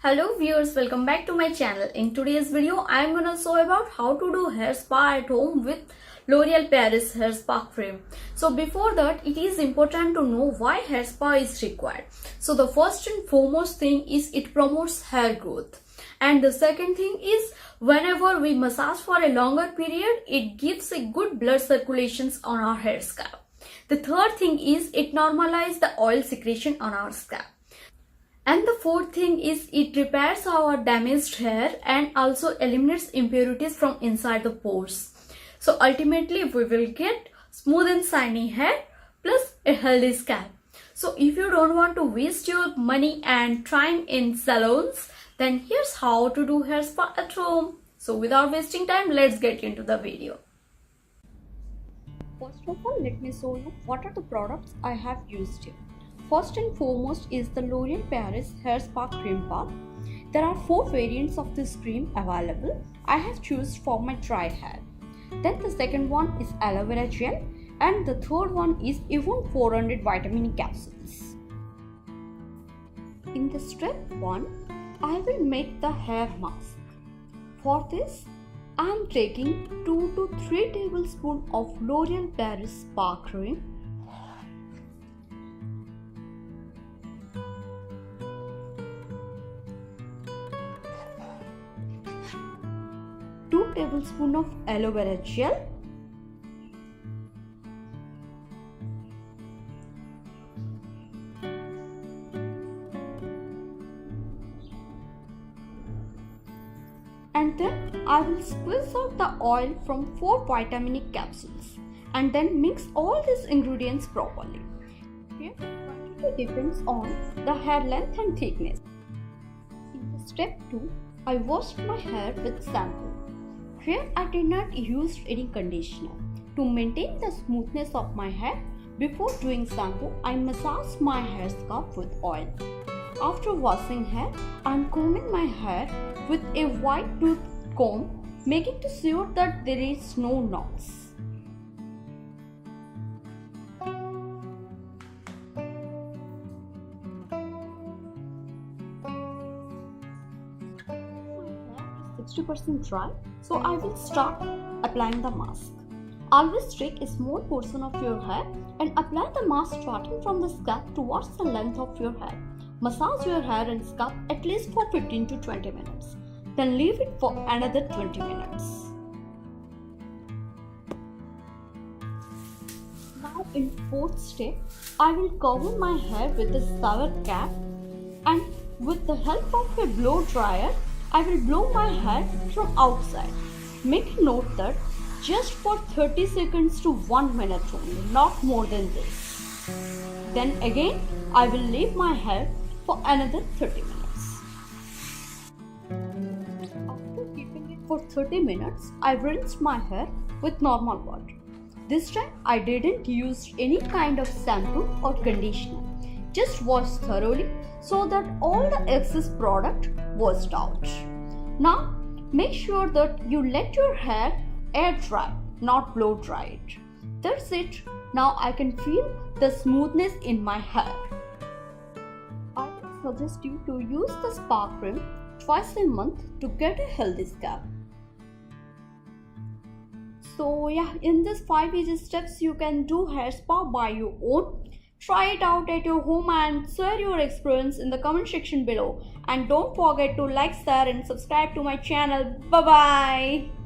Hello viewers, welcome back to my channel. In today's video, I am gonna show about how to do hair spa at home with L'Oreal Paris hair spa cream. So before that, it is important to know why hair spa is required. So the first and foremost thing is it promotes hair growth. And the second thing is whenever we massage for a longer period, it gives a good blood circulations on our hair scalp. The third thing is it normalizes the oil secretion on our scalp. And the fourth thing is it repairs our damaged hair and also eliminates impurities from inside the pores. So ultimately we will get smooth and shiny hair plus a healthy scalp. So if you don't want to waste your money and time in salons, then here's how to do hair spa at home. So without wasting time, let's get into the video. First of all, let me show you what are the products I have used here. First and foremost is the L'Oreal Paris Hair Spa Cream Bar. There are 4 variants of this cream available. I have chosen for my dry hair. Then the second one is aloe vera gel and the third one is even 400 vitamin E capsules. In the step 1, I will make the hair mask. For this, I am taking 2 to 3 tablespoons of L'Oreal Paris Spa Cream, 2 tablespoons of aloe vera gel, and then I will squeeze out the oil from 4 vitamin E capsules and then mix all these ingredients properly. Here, quantity depends on the hair length and thickness. In the step 2, I washed my hair with shampoo. Here I did not use any conditioner. To maintain the smoothness of my hair, before doing shampoo, I massage my hair scalp with oil. After washing hair, I am combing my hair with a white tooth comb, making sure that there is no knots. My hair is 60% dry, so I will start applying the mask. Always take a small portion of your hair and apply the mask starting from the scalp towards the length of your hair. Massage your hair and scalp at least for 15 to 20 minutes. Then leave it for another 20 minutes. Now in fourth step, I will cover my hair with a shower cap and with the help of a blow dryer, I will blow my hair from outside. Make a note that just for 30 seconds to 1 minute only, not more than this. Then again, I will leave my hair for another 30 minutes. After keeping it for 30 minutes, I rinsed my hair with normal water. This time, I didn't use any kind of shampoo or conditioner. Just wash thoroughly so that all the excess product washed out. Now, make sure that you let your hair air dry, not blow dry it. That's it. Now I can feel the smoothness in my hair. I would suggest you to use the spa cream twice a month to get a healthy scalp. So yeah, in these 5 easy steps you can do hair spa by your own. Try it out at your home and share your experience in the comment section below. And don't forget to like, share and subscribe to my channel. Bye bye.